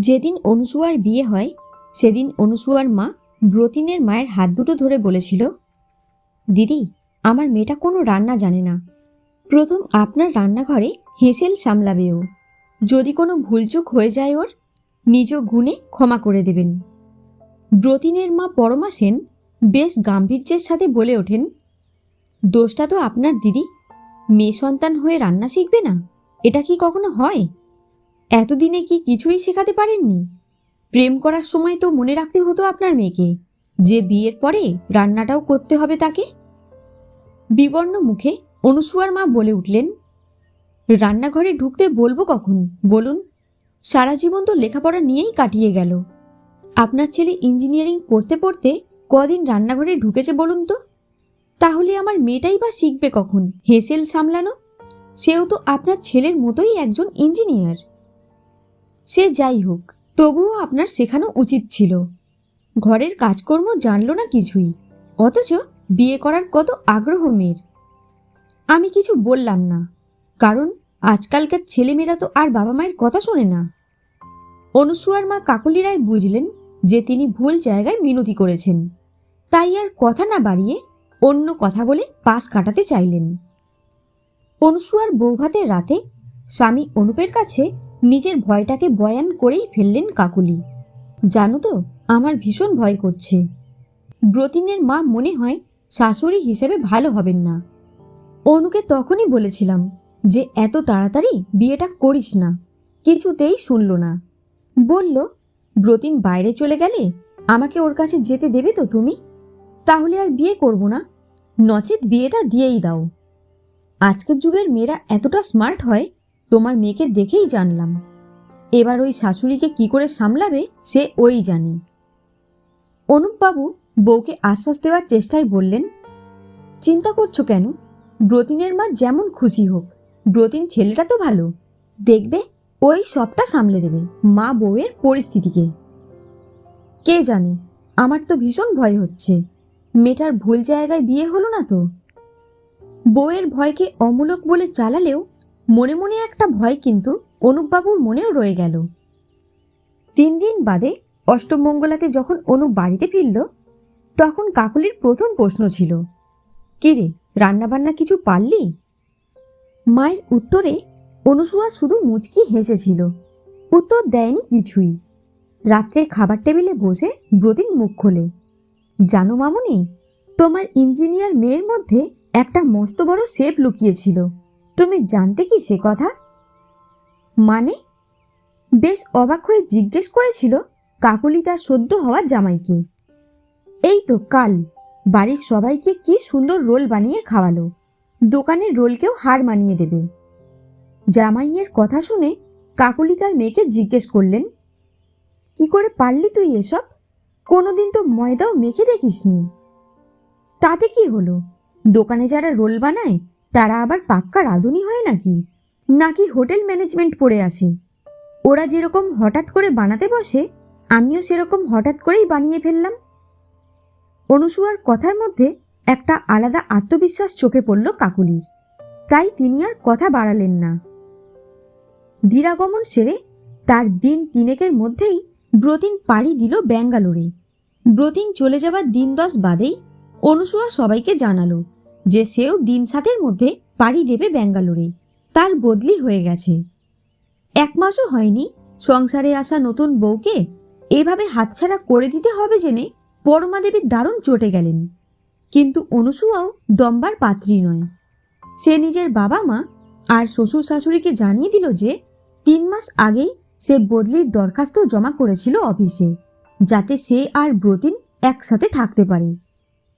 যেদিন অনুসুয়ার বিয়ে হয় সেদিন অনুসুয়ার মা ব্রতিনের মায়ের হাত দুটো ধরে বলেছিল, দিদি, আমার মেয়েটা কোনো রান্না জানে না। প্রথম আপনার রান্নাঘরে হেঁসেল সামলাবে ও। যদি কোনো ভুলচুক হয়ে যায় ওর, নিজ গুণে ক্ষমা করে দেবেন। ব্রতিনের মা পরমা সেন বেশ গাম্ভীর্যের সাথে বলে ওঠেন, দোষটা তো আপনার দিদি। মেয়ে সন্তান হয়ে রান্না শিখবে না, এটা কি কখনো হয়? এতদিনে কি কিছুই শেখাতে পারেননি? প্রেম করার সময় তো মনে রাখতে হতো আপনার মেয়েকে যে বিয়ের পরে রান্নাটাও করতে হবে তাকে। বিবর্ণ মুখে অনুসুয়ার মা বলে উঠলেন, রান্নাঘরে ঢুকতে বলবো কখন বলুন? সারা জীবন তো লেখাপড়া নিয়েই কাটিয়ে গেল। আপনার ছেলে ইঞ্জিনিয়ারিং পড়তে পড়তে কদিন রান্নাঘরে ঢুকেছে বলুন তো? তাহলে আমার মেয়েটাই বা শিখবে কখন হেসেল সামলানো? সেও তো আপনার ছেলের মতোই একজন ইঞ্জিনিয়ার। সে যাই হোক, তবুও আপনার শেখানো উচিত ছিল। ঘরের কাজকর্ম জানলো না কিছুই, অথচ বিয়ে করার কত আগ্রহ মেয়ের। আমি কিছু বললাম না, কারণ আজকালকার ছেলেমেয়েরা তো আর বাবা মায়ের কথা শোনে না। অনুসুয়ার মা কাকলি রায় বুঝলেন যে তিনি ভুল জায়গায় মিনতি করেছেন, তাই আর কথা না বাড়িয়ে অন্য কথা বলে পাশ কাটাতে চাইলেন। অনুসুয়ার বৌভাতের রাতে স্বামী অনুপের কাছে নিজের ভয়টাকে বয়ান করেই ফেললেন কাকুলি। জানো তো, আমার ভীষণ ভয় করছে। ব্রতিনের মা মনে হয় শাশুড়ি হিসেবে ভালো হবেন না। অনুকে তখনই বলেছিলাম যে এত তাড়াতাড়ি বিয়েটা করিস না, কিছুতেই শুনল না। বলল, ব্রতিন বাইরে চলে গেলে আমাকে ওর কাছে যেতে দেবে তো তুমি? তাহলে আর বিয়ে করব না, নচেত বিয়েটা দিয়েই দাও। আজকের যুগের মেয়েরা এতটা স্মার্ট হয় তোমার মেয়েকে দেখেই জানলাম। এবার ওই শাশুড়িকে কি করে সামলাবে সে ওই জানে। অনুপবাবু বউকে আশ্বাস দেওয়ার চেষ্টায় বললেন, চিন্তা করছো কেন? ব্রতিনের মা যেমন খুশি হোক, ব্রতিন ছেলেটা তো ভালো, দেখবে ওই সবটা সামলে দেবে মা বউয়ের পরিস্থিতিকে। কে জানে, আমার তো ভীষণ ভয় হচ্ছে। মেয়েটার ভুল জায়গায় বিয়ে হলো না তো? বউয়ের ভয়কে অমূলক বলে চালালেও মনে মনে একটা ভয় কিন্তু অনুপবাবুর মনেও রয়ে গেল। 3 দিন বাদে অষ্টমঙ্গলাতে যখন অনু বাড়িতে ফিরল, তখন কাকুলির প্রথম প্রশ্ন ছিল, কিরে, রান্নাবান্না কিছু পারলি? মায়ের উত্তরে অনুসুয়া শুধু মুচকি হেসেছিল, উত্তর দেয়নি কিছুই। রাত্রে খাবার টেবিলে বসে ব্রতিন মুখ খোলে, জানো মামুনি, তোমার ইঞ্জিনিয়ার মেয়ের মধ্যে একটা মস্ত বড় শেপ লুকিয়েছিল। তুমি জানতে কি সে কথা? মানে? বেশ অবাক হয়ে জিজ্ঞেস করেছিল কাকুলি তার সদ্য হওয়া জামাইকে। এই তো কাল বাড়ির সবাইকে কি সুন্দর রোল বানিয়ে খাওয়ালো, দোকানের রোলকেও হার মানিয়ে দেবে। জামাইয়ের কথা শুনে কাকুলি তার মেয়েকে জিজ্ঞেস করলেন, কি করে পারলি তুই এসব? কোনোদিন তো ময়দাও মেখে দেখিসনি। তাতে কি হলো? দোকানে যারা রোল বানায় তারা আবার পাক্কা রাঁধুনি হয় নাকি? নাকি হোটেল ম্যানেজমেন্ট পড়ে আসে? ওরা যেরকম হঠাৎ করে বানাতে বসে, আমিও সেরকম হঠাৎ করেই বানিয়ে ফেললাম। অনুসুয়ার কথার মধ্যে একটা আলাদা আত্মবিশ্বাস চোখে পড়ল কাকুলির, তাই তিনি আর কথা বাড়ালেন না। ধীরাগমন সেরে তার দিন 3 মধ্যেই ব্রতিন পাড়ি দিল ব্যাঙ্গালোরে। ব্রতিন চলে যাবার দিন 10 বাদেই অনুসুয়া সবাইকে জানালো যে সেও দিন 7 মধ্যে পাড়ি দেবে ব্যাঙ্গালোরে। তার বদলি হয়ে গেছে। 1 মাসও হয়নি সংসারে আসা নতুন বউকে এভাবে হাতছাড়া করে দিতে হবে জেনে পরমা দেবী দারুণ চটে গেলেন। কিন্তু অনুসুয়াও দম্বার পাত্রী নয়। সে নিজের বাবা মা আর শ্বশুর শাশুড়িকে জানিয়ে দিল যে 3 মাস আগেই সে বদলির দরখাস্ত জমা করেছিল অফিসে, যাতে সে আর ব্রতিন একসাথে থাকতে পারে।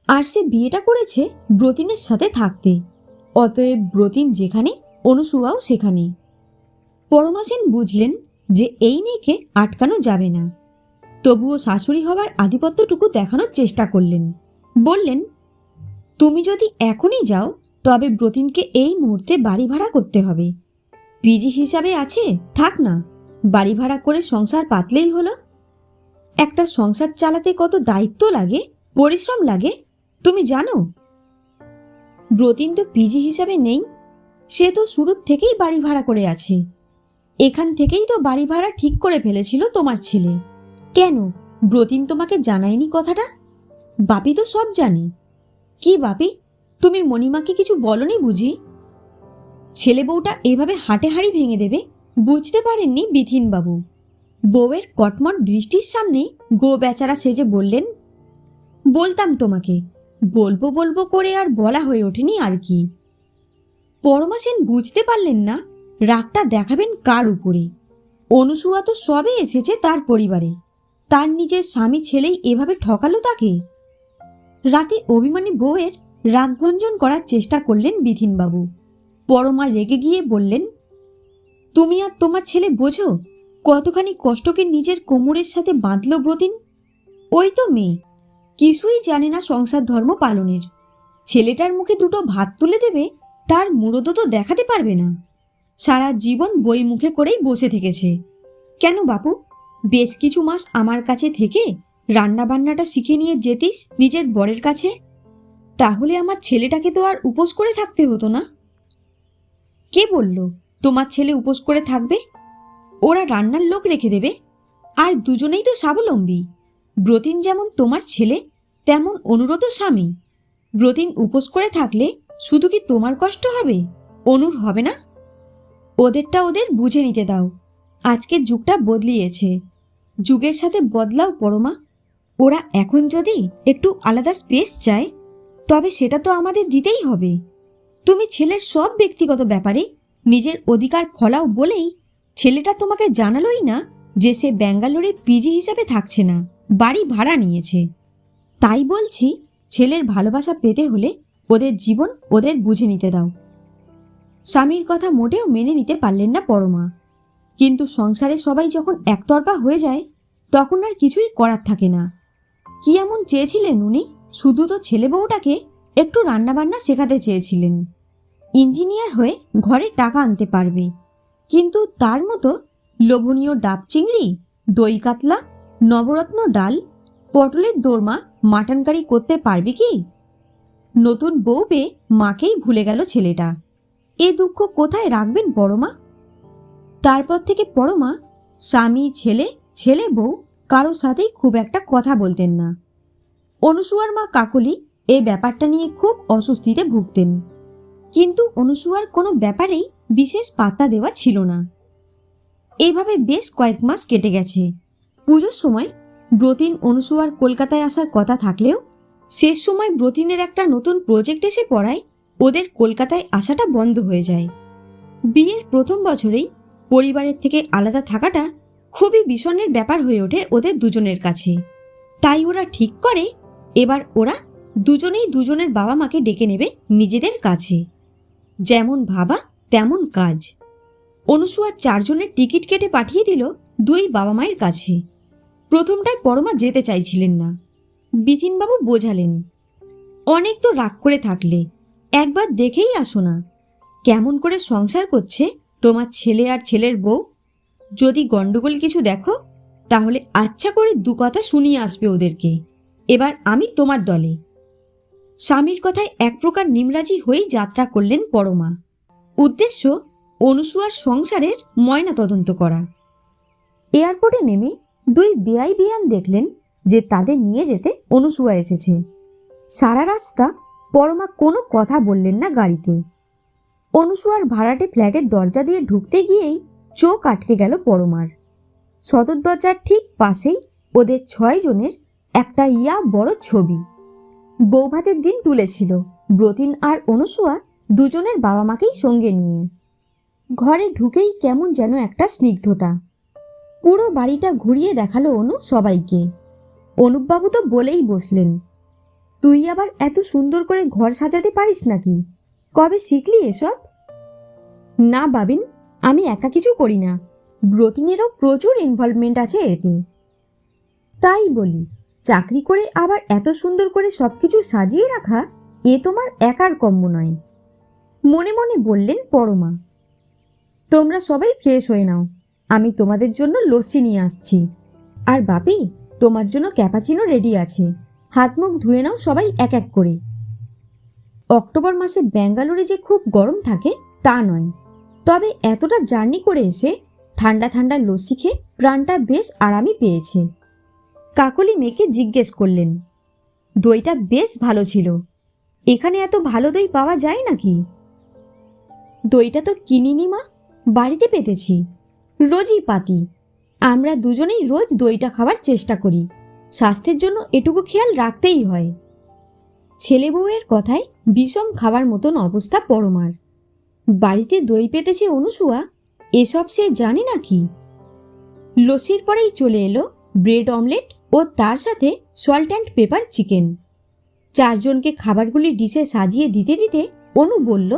আর সে বিয়েটা করেছে ব্রতিনের সাথে থাকতে, অতএব ব্রতিন যেখানে অনুসুয়াও সেখানে। পরমা সেন বুঝলেন যে এই মেয়েকে আটকানো যাবে না। তবুও শাশুড়ি হবার আধিপত্যটুকু দেখানোর চেষ্টা করলেন। বললেন, তুমি যদি এখনই যাও তবে ব্রতিনকে এই মুহূর্তে বাড়ি ভাড়া করতে হবে। পিজি হিসাবে আছে, থাক না, বাড়ি ভাড়া করে সংসার পাতলেই হলো। একটা সংসার চালাতে কত দায়িত্ব লাগে, পরিশ্রম লাগে তুমি জানো? ব্রতিন তো পিজি হিসাবে নেই, সে তো শুরুর থেকেই বাড়ি ভাড়া করে আছে। এখান থেকেই তো বাড়ি ভাড়া ঠিক করে ফেলেছিল তোমার ছেলে। কেন ব্রতিন তোমাকে জানায়নি কথাটা? বাপি তো সব জানে। কি বাপি, তুমি মণিমাকে কিছু বলনি বুঝি? ছেলে বউটা এভাবে হাটে হাড়ি ভেঙে দেবে বুঝতে পারেননি বিথিনবাবু। বউয়ের কটমট দৃষ্টির সামনে গো বেচারা সেজে বললেন, বলতাম তোমাকে, বলবো বলবো করে আর বলা হয়ে ওঠেনি আর কি। পরমা সেন বুঝতে পারলেন না রাগটা দেখাবেন কার উপরে। অনুসুয়া তো সবে এসেছে তার পরিবারে, তার নিজের স্বামী ছেলেই এভাবে ঠকালো তাকে। রাতে অভিমানী বউয়ের রাগভঞ্জন করার চেষ্টা করলেন বিথিনবাবু। পরমা রেগে গিয়ে বললেন, তুমি আর তোমার ছেলে বোঝো কতখানি কষ্টকে নিজের কোমরের সাথে বাঁধল ব্রতিন। ওই তো মেয়ে, কিছুই জানে না সংসার ধর্ম পালনের। ছেলেটার মুখে দুটো ভাত তুলে দেবে তার মুরদ তো দেখাতে পারবে না। সারা জীবন বই মুখে করেই বসে থেকেছে। কেন বাপু, বেশ কিছু মাস আমার কাছে থেকে রান্না বান্নাটা শিখে নিয়ে যেতিস নিজের বরের কাছে, তাহলে আমার ছেলেটাকে তো আর উপোস করে থাকতে হতো না। কে বলল তোমার ছেলে উপোস করে থাকবে? ওরা রান্নার লোক রেখে দেবে, আর দুজনেই তো স্বাবলম্বী। ব্রতিন যেমন তোমার ছেলে তেমন অনুরোধ স্বামী। ব্রতিন উপোস করে থাকলে শুধু কি তোমার কষ্ট হবে, অনুর হবে না? ওদেরটা ওদের বুঝে নিতে দাও। আজকের যুগটা বদলিয়েছে, যুগের সাথে বদলাও পরমা। ওরা এখন যদি একটু আলাদা স্পেস চায় তবে সেটা তো আমাদের দিতেই হবে। তুমি ছেলের সব ব্যক্তিগত ব্যাপারে নিজের অধিকার ফলাও বলেই ছেলেটা তোমাকে জানালোই না যে সে ব্যাঙ্গালোরে পিজি হিসাবে থাকছে না, বাড়ি ভাড়া নিয়েছে। তাই বলছি, ছেলের ভালোবাসা পেতে হলে ওদের জীবন ওদের বুঝে নিতে দাও। স্বামীর কথা মোটেও মেনে নিতে পারলেন না পরমা, কিন্তু সংসারে সবাই যখন একতরফা হয়ে যায় তখন আর কিছুই করার থাকে না। কি এমন চেয়েছিলেন উনি? শুধু তো ছেলে বউটাকে একটু রান্নাবান্না শেখাতে চেয়েছিলেন। ইঞ্জিনিয়ার হয়ে ঘরে টাকা আনতে পারবে, কিন্তু তার মতো লোভনীয় ডাব চিংড়ি, দই কাতলা, নবরত্ন ডাল, পটলের দোরমা, মাটন কারি করতে পারবে কি? নতুন বউ পেয়ে মাকেই ভুলে গেল ছেলেটা। এ দুঃখ কোথায় রাখবেন পরমা? তারপর থেকে পরমা স্বামী ছেলে, ছেলে বউ কারোর সাথেই খুব একটা কথা বলতেন না। অনুসুয়ার মা কাকলি এই ব্যাপারটা নিয়ে খুব অস্বস্তিতে ভুগতেন, কিন্তু অনুসুয়ার কোনো ব্যাপারেই বিশেষ পাত্তা দেওয়া ছিল না। এইভাবে বেশ কয়েক মাস কেটে গেছে। পুজোর সময় ব্রতিন অনুসুয়ার কলকাতায় আসার কথা থাকলেও শেষ সময় ব্রতিনের একটা নতুন প্রজেক্ট এসে পড়ায় ওদের কলকাতায় আসাটা বন্ধ হয়ে যায়। বিয়ের প্রথম বছরেই পরিবারের থেকে আলাদা থাকাটা খুবই বিষণ্ণের ব্যাপার হয়ে ওঠে ওদের দুজনের কাছে। তাই ওরা ঠিক করে এবার ওরা দুজনেই দুজনের বাবা মাকে ডেকে নেবে নিজেদের কাছে। যেমন ভাবা তেমন কাজ। অনুসুয়া 4 জনের টিকিট কেটে পাঠিয়ে দিল 2 বাবা মায়ের কাছে। প্রথমটায় পরমা যেতে চাইছিলেন না। বিথিনবাবু বোঝালেন, অনেক তো রাগ করে থাকলে একবার দেখেই আসো না, কেমন করে সংসার করছে তোমার ছেলে আর ছেলের বউ। যদি গন্ডগোল কিছু দেখো তাহলে আচ্ছা করে 2 কথা শুনিয়ে আসবে ওদেরকে। এবার আমি তোমার দলে। স্বামীর কথায় এক প্রকার নিমরাজি হয়েই যাত্রা করলেন পরমা। উদ্দেশ্য অনুসুয়ার সংসারের ময়না তদন্ত করা। এয়ারপোর্টে নেমে 2 বেআই বিয়ান দেখলেন যে তাদের নিয়ে যেতে অনুসুয়া এসেছে। সারা রাস্তা পরমা কোনো কথা বললেন না গাড়িতে। অনুসুয়ার ভাড়াটে ফ্ল্যাটের দরজা দিয়ে ঢুকতে গিয়েই চোখ আটকে গেল পরমার। সদর দরজার ঠিক পাশেই ওদের 6 জনের একটা বড় ছবি। বৌভাতের দিন তুলেছিল ব্রতিন আর অনুসুয়া দুজনের বাবা মাকেই সঙ্গে নিয়ে। ঘরে ঢুকেই কেমন যেন একটা স্নিগ্ধতা। পুরো বাড়িটা ঘুরিয়ে দেখালো অনু সবাইকে। অনুপবাবু তো বলেই বসলেন, তুই আবার এত সুন্দর করে ঘর সাজাতে পারিস নাকি? কবে শিখলি এসব? না বাবিন, আমি একা কিছু করি না, ব্রতিনেরও প্রচুর ইনভলভমেন্ট আছে এতে। তাই বলি, চাকরি করে আবার এত সুন্দর করে সবকিছু সাজিয়ে রাখা এ তোমার একার কর্ম নয়, মনে মনে বললেন পরমা। তোমরা সবাই ফ্রেশ হয়ে নাও, আমি তোমাদের জন্য লস্যি নিয়ে আসছি। আর বাপি, তোমার জন্য ক্যাপাচিনো রেডি আছে, হাত মুখ ধুয়ে নাও সবাই এক এক করে। অক্টোবর মাসে ব্যাঙ্গালোরে যে খুব গরম থাকে তা নয়, তবে এতটা জার্নি করে এসে ঠান্ডা ঠান্ডা লস্যি খেয়ে প্রাণটা বেশ আরামই পেয়েছে। কাকলি মেয়েকে জিজ্ঞেস করলেন, দইটা বেশ ভালো ছিল, এখানে এত ভালো দই পাওয়া যায় নাকি? দইটা তো কিনিনি মা, বাড়িতে পেতেছি, রোজই পাতি। আমরা দুজনেই রোজ দইটা খাওয়ার চেষ্টা করি, স্বাস্থ্যের জন্য এটুকু খেয়াল রাখতেই হয়। ছেলে বউয়ের কথায় বিষম খাওয়ার মতন অবস্থা পরমার। বাড়িতে দই পেতেছে অনুসুয়া, এসব সে জানে নাকি? লস্যির পরেই চলে এলো ব্রেড অমলেট ও তার সাথে সল্ট অ্যান্ড পেপার চিকেন। চারজনকে খাবারগুলি ডিশে সাজিয়ে দিতে দিতে অনু বলল,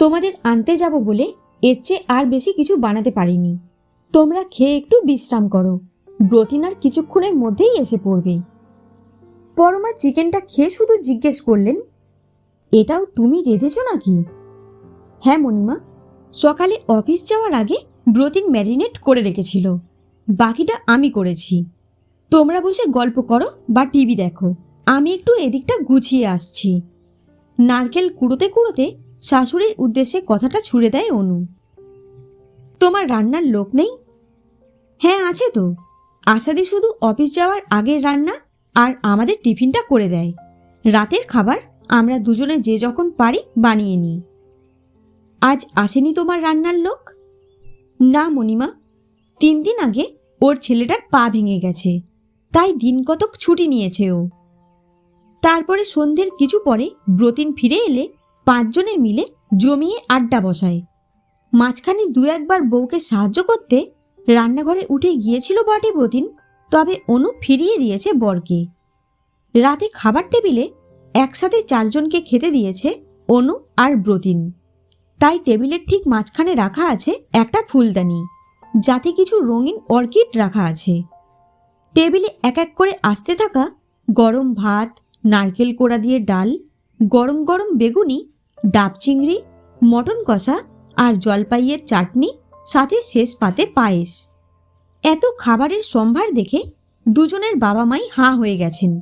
তোমাদের আনতে যাব বলে এর চেয়ে আর বেশি কিছু বানাতে পারিনি, তোমরা খেয়ে একটু বিশ্রাম করো, ব্রতিন আর কিছুক্ষণের মধ্যেই এসে পড়বে। পরমা চিকেনটা খেয়ে শুধু জিজ্ঞেস করলেন, এটাও তুমি রেঁধেছ নাকি? হ্যাঁ মণিমা, সকালে অফিস যাওয়ার আগে ব্রতিন ম্যারিনেট করে রেখেছিল, বাকিটা আমি করেছি। তোমরা বসে গল্প করো বা টিভি দেখো, আমি একটু এদিকটা গুছিয়ে আসছি। নারকেল কুড়োতে কুড়োতে শাশুড়ির উদ্দেশ্যে কথাটা ছুড়ে দেয় অনু। তোমার রান্নার লোক নেই? হ্যাঁ আছে তো, আশাদি শুধু অফিস যাওয়ার আগের রান্না আর আমাদের টিফিনটা করে দেয়। রাতের খাবার আমরা দুজনে যে যখন পারি বানিয়ে নিই। আজ আসেনি তোমার রান্নার লোক? না মণিমা, 3 দিন আগে ওর ছেলেটার পা ভেঙে গেছে, তাই দিন কতক ছুটি নিয়েছে ও। তারপরে সন্ধ্যের কিছু পরে ব্রতিন ফিরে এলে 5 জনে মিলে জমিয়ে আড্ডা বসায়। মাঝখানে 2-1 বার বউকে সাহায্য করতে রান্নাঘরে উঠে গিয়েছিল বটে ব্রতিন, তবে অনু ফিরিয়ে দিয়েছে বরকে। রাতে খাবার টেবিলে একসাথে 4 জনকে খেতে দিয়েছে অনু আর ব্রতিন, তাই টেবিলের ঠিক মাঝখানে রাখা আছে একটা ফুলদানি, যাতে কিছু রঙিন অর্কিড রাখা আছে। টেবিলে এক এক করে আসতে থাকা গরম ভাত, নারকেল কোড়া দিয়ে ডাল, গরম গরম বেগুনি, ডাব চিংড়ি, মটন কষা আর জলপাইয়ের চাটনি, সাথে শেষ পাতে পায়েস। এত খাবারের সম্ভার দেখে দুজনের বাবা মাই হাঁ হয়ে গেছেন।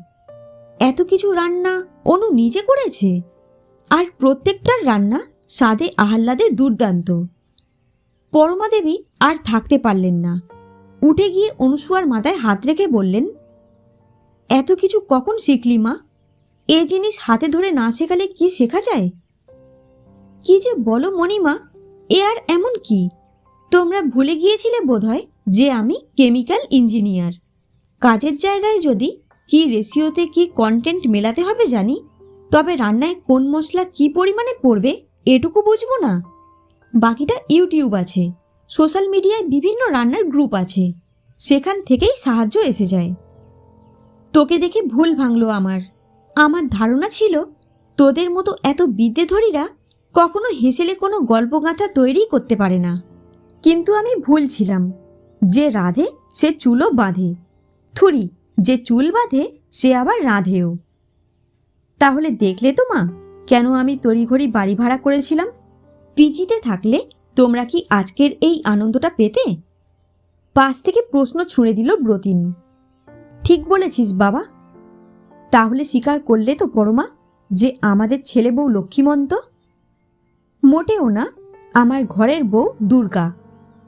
এত কিছু রান্না অনু নিজে করেছে, আর প্রত্যেকটার রান্না স্বাদে আহ্লাদে দুর্দান্ত। পরমা দেবী আর থাকতে পারলেন না, উঠে গিয়ে অনুসুয়ার মাথায় হাত রেখে বললেন, এত কিছু কখন শিখলি মা? এ জিনিস হাতে ধরে না শেখালে কি শেখা যায়? কি যে বলো মণিমা, এ আর এমন কি? তোমরা ভুলে গিয়েছিলে বোধহয় যে আমি কেমিক্যাল ইঞ্জিনিয়ার। কাজের জায়গায় যদি কি রেশিওতে কি কন্টেন্ট মেলাতে হবে জানি, তবে রান্নায় কোন মশলা কি পরিমাণে পড়বে এটুকু বুঝবো না? বাকিটা ইউটিউব আছে, সোশ্যাল মিডিয়ায় বিভিন্ন রান্নার গ্রুপ আছে, সেখান থেকেই সাহায্য এসে যায়। তোকে দেখে ভুল ভাঙলো আমার। আমার ধারণা ছিল তোদের মতো এত বিদ্যেধরীরা কখনো হেসেলে কোনো গল্পগাথা তৈরি করতে পারে না, কিন্তু আমি ভুল ছিলাম। যে রাঁধে সে চুলও বাঁধে, থুরি যে চুল বাঁধে সে আবার রাঁধেও। তাহলে দেখলে তো মা, কেন আমি তড়িঘড়ি বাড়ি ভাড়া করেছিলাম? পিজিতে থাকলে তোমরা কি আজকের এই আনন্দটা পেতে? পাশ থেকে প্রশ্ন ছুঁড়ে দিল ব্রতিন। ঠিক বলেছিস বাবা। তাহলে স্বীকার করলে তো পরমা যে আমাদের ছেলে বউ লক্ষ্মীমন্ত? মোটেও না, আমার ঘরের বউ দুর্গা,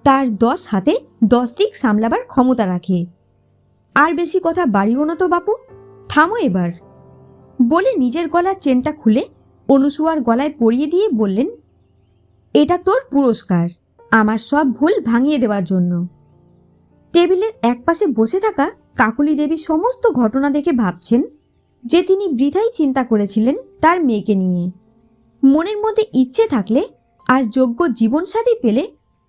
তার 10 হাতে 10 দিক সামলাবার ক্ষমতা রাখে। আর বেশি কথা বাড়িও না তো বাপু, থামো এবার। বলে নিজের গলার চেনটা খুলে অনুসুয়ার গলায় পরিয়ে দিয়ে বললেন, এটা তোর পুরস্কার আমার সব ভুল ভাঙিয়ে দেওয়ার জন্য। টেবিলের একপাশে বসে থাকা কাকুলি দেবী সমস্ত ঘটনা দেখে ভাবছেন যে তিনি বৃথাই চিন্তা করেছিলেন তার মেয়েকে নিয়ে। মনের মধ্যে ইচ্ছে থাকলে আর যোগ্য জীবনসাথী পেলে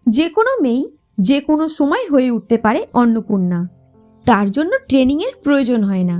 যে কোনো মেয়েই যে কোনো সময় হয়ে উঠতে পারে অন্নপূর্ণা, তার জন্য ট্রেনিংয়ের প্রয়োজন হয় না।